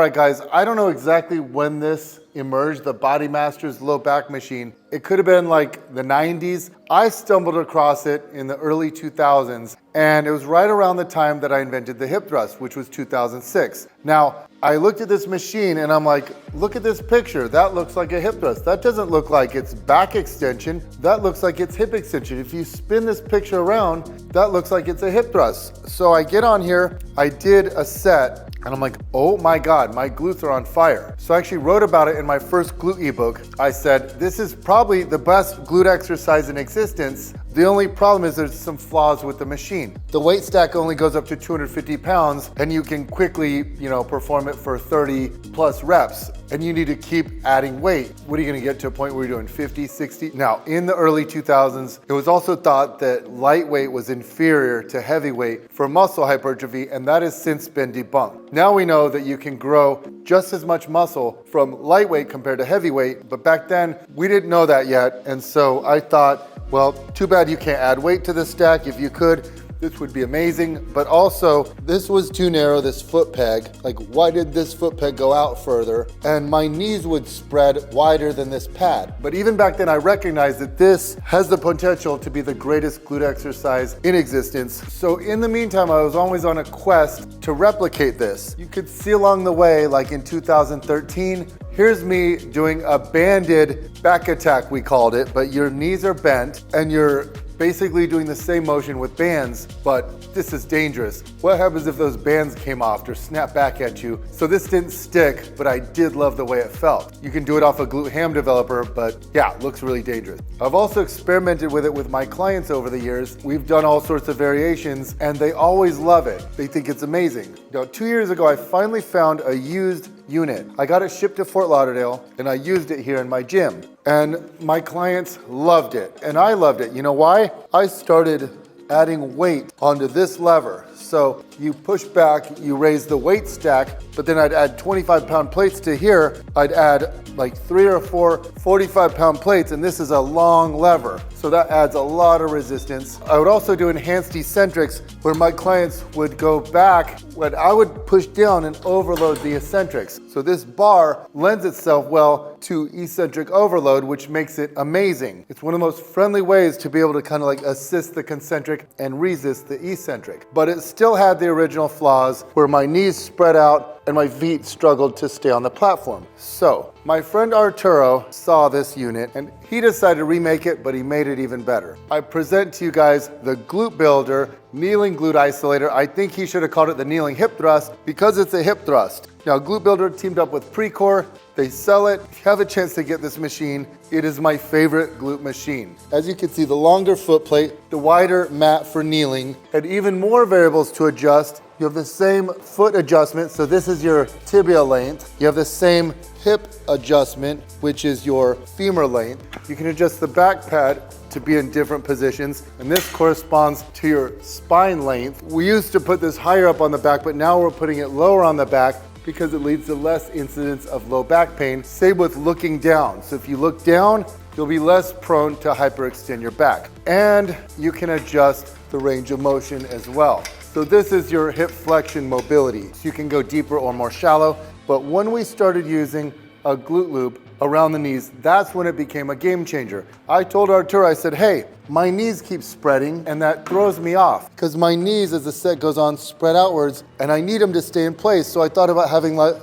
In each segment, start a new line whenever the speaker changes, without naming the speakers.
right, guys, I don't know exactly when this emerged, the Bodymasters low back machine. It could have been like the 90s. I stumbled across it in the early 2000s, and it was right around the time that I invented the hip thrust, which was 2006. Now, I looked at this machine and I'm like, look at this picture. That looks like a hip thrust. That doesn't look like it's back extension. That looks like it's hip extension. If you spin this picture around, that looks like it's a hip thrust. So I get on here, I did a set, and I'm like, oh my God, my glutes are on fire. So I actually wrote about it in my first glute ebook. I said, this is probably the best glute exercise in existence. The only problem is there's some flaws with the machine. The weight stack only goes up to 250 pounds, and you can quickly, perform it for 30 plus reps. And you need to keep adding weight. What are you gonna get to a point where you're doing 50, 60? Now, in the early 2000s, it was also thought that lightweight was inferior to heavyweight for muscle hypertrophy, and that has since been debunked. Now we know that you can grow just as much muscle from lightweight compared to heavyweight, but back then, we didn't know that yet. And so I thought, well, too bad you can't add weight to the stack. If you could, this would be amazing. But also, this was too narrow, this foot peg. Like, why did this foot peg go out further? And my knees would spread wider than this pad. But even back then, I recognized that this has the potential to be the greatest glute exercise in existence. So in the meantime, I was always on a quest to replicate this. You could see along the way, like in 2013, here's me doing a banded back attack, we called it, but your knees are bent and you're basically doing the same motion with bands, but this is dangerous. What happens if those bands came off or snapped back at you? So this didn't stick, but I did love the way it felt. You can do it off a glute ham developer, but yeah, it looks really dangerous. I've also experimented with it with my clients over the years. We've done all sorts of variations and they always love it. They think it's amazing. Now, 2 years ago, I finally found a used unit. I got it shipped to Fort Lauderdale and I used it here in my gym. And my clients loved it and I loved it. You know why? I started adding weight onto this lever. So you push back, you raise the weight stack, but then I'd add 25-pound plates to here. I'd add like 3 or 4 45-pound plates, and this is a long lever. So that adds a lot of resistance. I would also do enhanced eccentrics where my clients would go back when I would push down and overload the eccentrics. So this bar lends itself well to eccentric overload, which makes it amazing. It's one of the most friendly ways to be able to kind of like assist the concentric and resist the eccentric. But it still had the original flaws where my knees spread out and my feet struggled to stay on the platform. So my friend Arturo saw this unit and he decided to remake it, but he made it even better. I present to you guys the Glute Builder Kneeling Glute Isolator. I think he should have called it the Kneeling Hip Thrust because it's a hip thrust. Now, Glute Builder teamed up with Precor. They sell it. If you have a chance to get this machine, it is my favorite glute machine. As you can see, the longer foot plate, the wider mat for kneeling, and even more variables to adjust. You have the same foot adjustment, so this is your tibia length. You have the same hip adjustment, which is your femur length. You can adjust the back pad to be in different positions, and this corresponds to your spine length. We used to put this higher up on the back, but now we're putting it lower on the back because it leads to less incidence of low back pain. Same with looking down. So if you look down, you'll be less prone to hyperextend your back. And you can adjust the range of motion as well. So this is your hip flexion mobility. So you can go deeper or more shallow. But when we started using a glute loop around the knees, that's when it became a game changer. I told Arturo, I said, hey, my knees keep spreading and that throws me off because my knees, as the set goes on, spread outwards and I need them to stay in place. So I thought about having like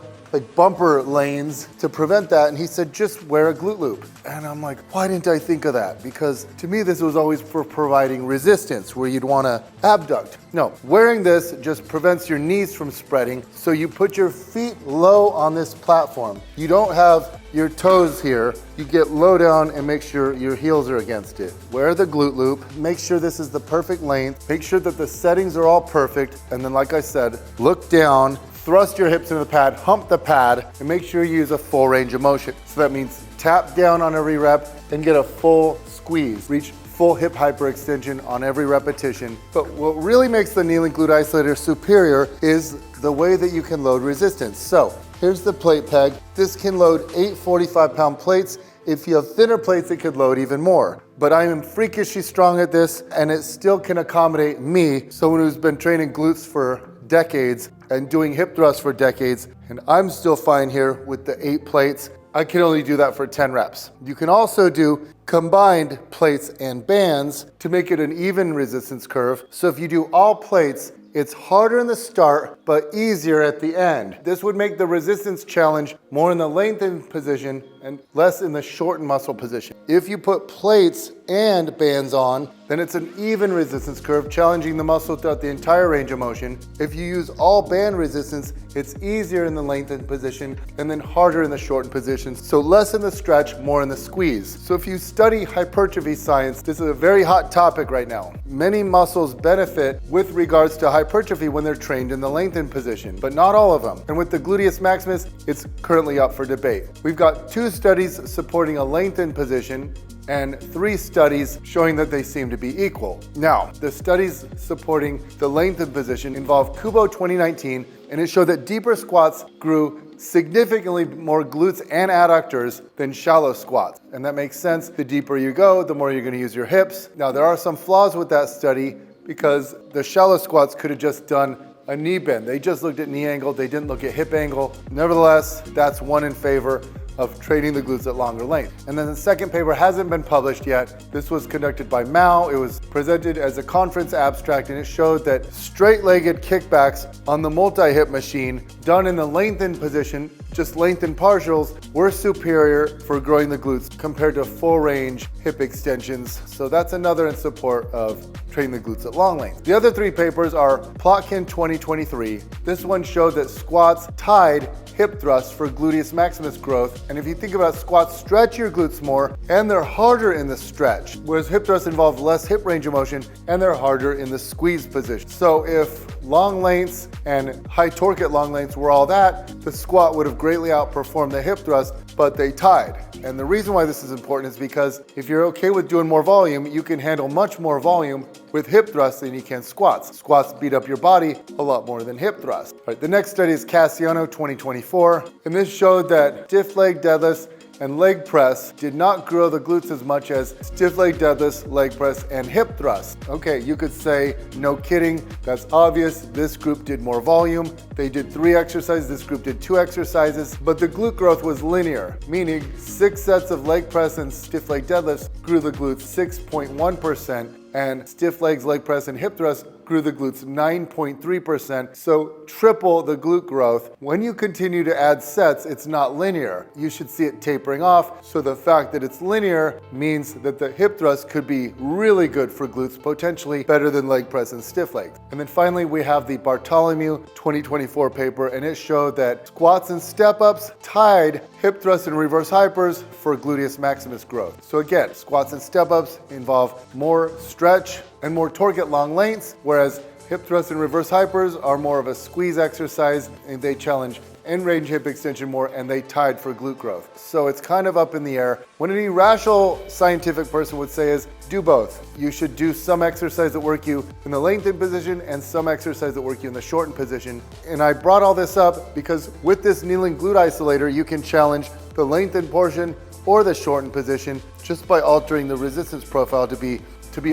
bumper lanes to prevent that. And he said, just wear a glute loop. And I'm like, why didn't I think of that? Because to me, this was always for providing resistance where you'd want to abduct. No, wearing this just prevents your knees from spreading. So you put your feet low on this platform. You don't have your toes here. You get low down and make sure your heels are against it. Wear the glute loop. Make sure this is the perfect length. Make sure that the settings are all perfect. And then, like I said, look down, thrust your hips into the pad, hump the pad, and make sure you use a full range of motion. So that means tap down on every rep and get a full squeeze. Reach full hip hyperextension on every repetition. But what really makes the Kneeling Glute Isolator superior is the way that you can load resistance. So here's the plate peg. This can load 8 45-pound plates. If you have thinner plates, it could load even more. But I am freakishly strong at this, and it still can accommodate me, someone who's been training glutes for decades and doing hip thrusts for decades, and I'm still fine here with the 8 plates. I can only do that for 10 reps. You can also do combined plates and bands to make it an even resistance curve. So if you do all plates, it's harder in the start, but easier at the end. This would make the resistance challenge more in the lengthened position and less in the shortened muscle position. If you put plates and bands on, then it's an even resistance curve, challenging the muscle throughout the entire range of motion. If you use all band resistance, it's easier in the lengthened position and then harder in the shortened position. So less in the stretch, more in the squeeze. So if you study hypertrophy science, this is a very hot topic right now. Many muscles benefit with regards to hypertrophy when they're trained in the lengthened position, but not all of them. And with the gluteus maximus, it's currently up for debate. We've got 2 studies supporting a lengthened position and 3 studies showing that they seem to be equal. Now, the studies supporting the lengthened position involve Kubo 2019, and it showed that deeper squats grew significantly more glutes and adductors than shallow squats. And that makes sense. The deeper you go, the more you're going to use your hips. Now, there are some flaws with that study because the shallow squats could have just done a knee bend. They just looked at knee angle. They didn't look at hip angle. Nevertheless, that's one in favor of training the glutes at longer length. And then the second paper hasn't been published yet. This was conducted by Mao. It was presented as a conference abstract, and it showed that straight-legged kickbacks on the multi-hip machine done in the lengthened position, just lengthened partials, were superior for growing the glutes compared to full range hip extensions. So that's another in support of training the glutes at long length. The other 3 papers are Plotkin 2023. This one showed that squats tied hip thrusts for gluteus maximus growth. And if you think about squats, stretch your glutes more and they're harder in the stretch, whereas hip thrusts involve less hip range of motion and they're harder in the squeeze position. So if long lengths and high torque at long lengths were all that, the squat would have greatly outperformed the hip thrust, but they tied. And the reason why this is important is because if you're okay with doing more volume, you can handle much more volume with hip thrusts than you can squats. Squats beat up your body a lot more than hip thrusts. All right, the next study is Cassiano 2024, and this showed that stiff leg deadlifts and leg press did not grow the glutes as much as stiff leg deadlifts, leg press, and hip thrust. Okay, you could say, no kidding, that's obvious. This group did more volume. They did 3 exercises, this group did 2 exercises, but the glute growth was linear, meaning 6 sets of leg press and stiff leg deadlifts grew the glutes 6.1%, and stiff legs, leg press, and hip thrust grew the glutes 9.3%, so triple the glute growth. When you continue to add sets, it's not linear. You should see it tapering off, so the fact that it's linear means that the hip thrust could be really good for glutes, potentially better than leg press and stiff legs. And then finally, we have the Bartholomew 2024 paper, and it showed that squats and step-ups tied hip thrusts and reverse hypers for gluteus maximus growth. So again, squats and step-ups involve more stretch and more torque at long lengths, whereas hip thrusts and reverse hypers are more of a squeeze exercise, and they challenge end range hip extension more, and they tied for glute growth. So it's kind of up in the air. What any rational scientific person would say is do both. You should do some exercise that work you in the lengthened position and some exercise that work you in the shortened position. And I brought all this up because with this kneeling glute isolator, you can challenge the lengthened portion or the shortened position just by altering the resistance profile to be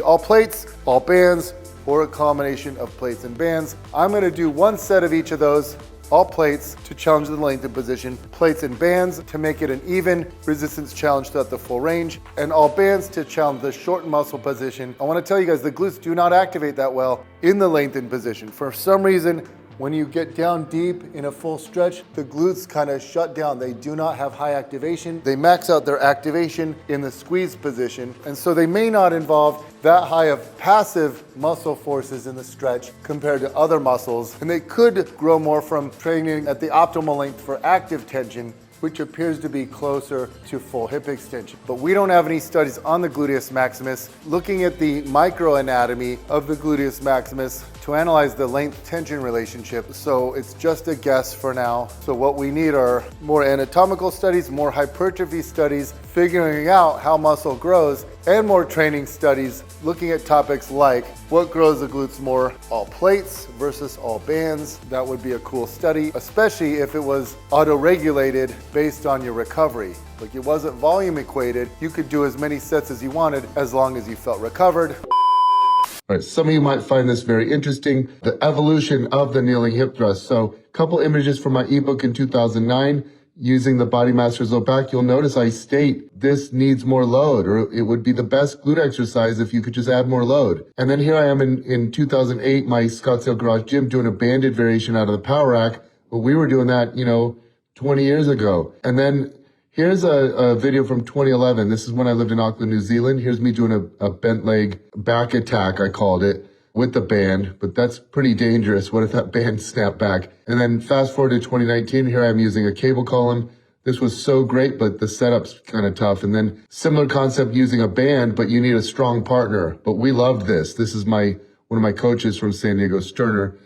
all plates, all bands, or a combination of plates and bands. I'm gonna do 1 set of each of those, all plates to challenge the lengthened position, plates and bands to make it an even resistance challenge throughout the full range, and all bands to challenge the shortened muscle position. I wanna tell you guys, the glutes do not activate that well in the lengthened position. For some reason, when you get down deep in a full stretch, the glutes kind of shut down. They do not have high activation. They max out their activation in the squeeze position. And so they may not involve that high of passive muscle forces in the stretch compared to other muscles. And they could grow more from training at the optimal length for active tension, which appears to be closer to full hip extension. But we don't have any studies on the gluteus maximus looking at the microanatomy of the gluteus maximus to analyze the length-tension relationship, so it's just a guess for now. So what we need are more anatomical studies, more hypertrophy studies, figuring out how muscle grows, and more training studies looking at topics like what grows the glutes more, all plates versus all bands. That would be a cool study, especially if it was auto-regulated based on your recovery. Like it wasn't volume equated, you could do as many sets as you wanted as long as you felt recovered.
All right, some of you might find this very interesting, the evolution of the kneeling hip thrust. So a couple images from my ebook in 2009, using the Bodymasters low back. You'll notice I state this needs more load, or it would be the best glute exercise if you could just add more load. And then here I am in 2008, my Scottsdale Garage Gym, doing a banded variation out of the power rack. But we were doing that, 20 years ago. And then here's a video from 2011. This is when I lived in Auckland, New Zealand. Here's me doing a bent leg back attack, I called it, with the band, but that's pretty dangerous. What if that band snapped back? And then fast forward to 2019, here I am using a cable column. This was so great, but the setup's kind of tough. And then similar concept using a band, but you need a strong partner. But we loved this. This is one of my coaches from San Diego, Sterner.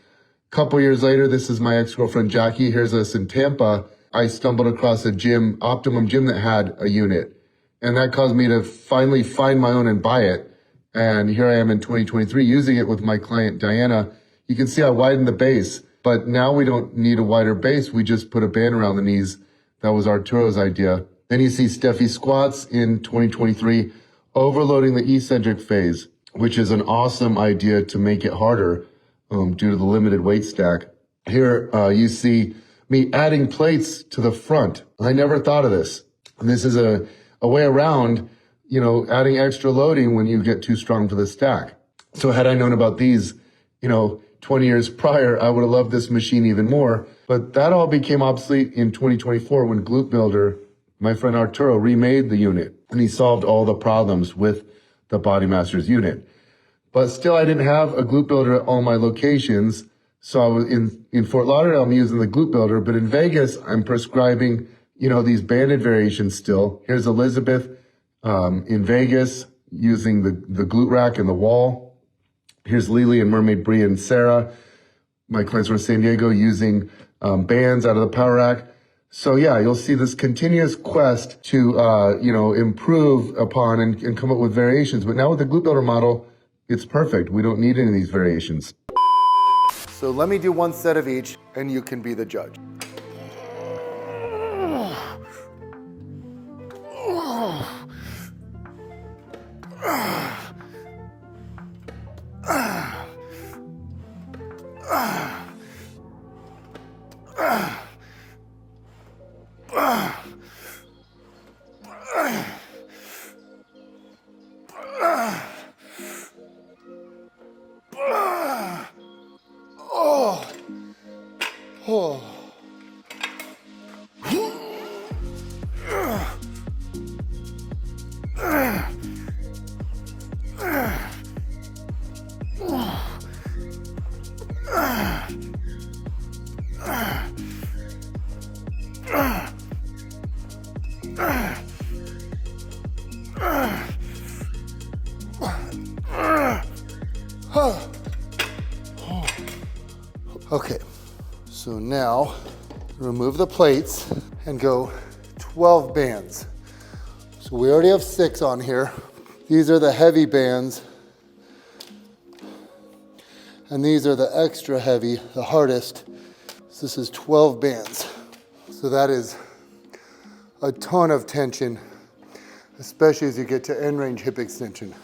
Couple years later, this is my ex-girlfriend, Jackie. Here's us in Tampa. I stumbled across a gym, Optimum Gym, that had a unit. And that caused me to finally find my own and buy it. And here I am in 2023 using it with my client, Diana. You can see I widened the base, but now we don't need a wider base. We just put a band around the knees. That was Arturo's idea. Then you see Steffi squats in 2023, overloading the eccentric phase, which is an awesome idea to make it harder due to the limited weight stack. Here you see me adding plates to the front. I never thought of this. And this is a way around adding extra loading when you get too strong for the stack. So had I known about these, 20 years prior, I would have loved this machine even more. But that all became obsolete in 2024 when Glute Builder, my friend Arturo, remade the unit. And he solved all the problems with the Bodymasters unit. But still, I didn't have a Glute Builder at all my locations. So I was in Fort Lauderdale, I'm using the Glute Builder. But in Vegas, I'm prescribing, these banded variations still. Here's Elizabeth. In Vegas, using the glute rack and the wall. Here's Lily and Mermaid Bree and Sarah, my clients from San Diego, using bands out of the power rack. So yeah, you'll see this continuous quest to improve upon and come up with variations. But now with the Glute Builder model, it's perfect. We don't need any of these variations.
So let me do one set of each, and you can be the judge. Okay, so now remove the plates and go 12 bands. So we already have 6 on here. These are the heavy bands. And these are the extra heavy, the hardest. So this is 12 bands. So that is a ton of tension, especially as you get to end range hip extension.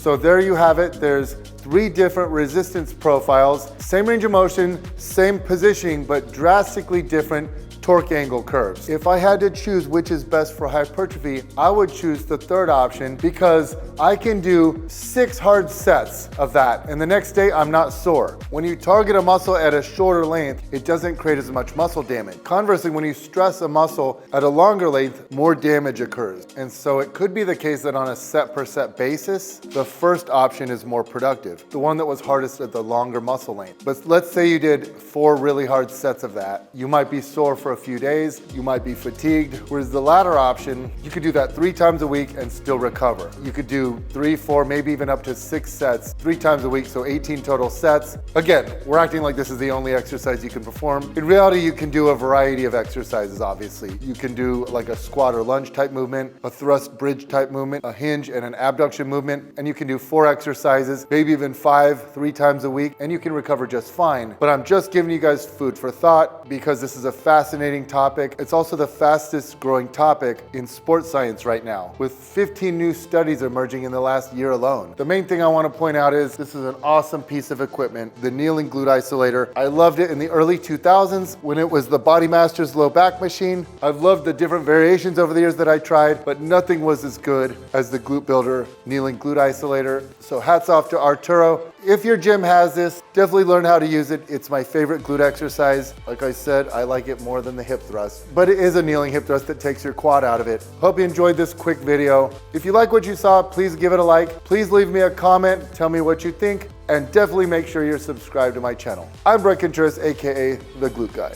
So there you have it. There's 3 different resistance profiles, same range of motion, same positioning, but drastically different torque angle curves. If I had to choose which is best for hypertrophy, I would choose the third option because I can do 6 hard sets of that and the next day I'm not sore. When you target a muscle at a shorter length, it doesn't create as much muscle damage. Conversely, when you stress a muscle at a longer length, more damage occurs. And so it could be the case that on a set per set basis, the first option is more productive, the one that was hardest at the longer muscle length. But let's say you did 4 really hard sets of that. You might be sore for for a few days, you might be fatigued. Whereas the latter option, you could do that 3 times a week and still recover. You could do 3, 4, maybe even up to 6 sets, 3 times a week, so 18 total sets. Again, we're acting like this is the only exercise you can perform. In reality, you can do a variety of exercises, obviously. You can do like a squat or lunge type movement, a thrust bridge type movement, a hinge and an abduction movement, and you can do 4 exercises, maybe even 5, 3 times a week, and you can recover just fine. But I'm just giving you guys food for thought because this is a fascinating topic. It's also the fastest growing topic in sports science right now, with 15 new studies emerging in the last year alone. The main thing I want to point out is this is an awesome piece of equipment, the kneeling glute isolator. I loved it in the early 2000s when it was the Bodymasters low back machine. I've loved the different variations over the years that I tried, but nothing was as good as the Glute Builder kneeling glute isolator. So hats off to Arturo. If your gym has this, definitely learn how to use it. It's my favorite glute exercise. Like I said, I like it more than the hip thrust, but it is a kneeling hip thrust that takes your quad out of it. Hope you enjoyed this quick video. If you like what you saw, please give it a like. Please leave me a comment, tell me what you think, and definitely make sure you're subscribed to my channel. I'm Bret Contreras, AKA The Glute Guy.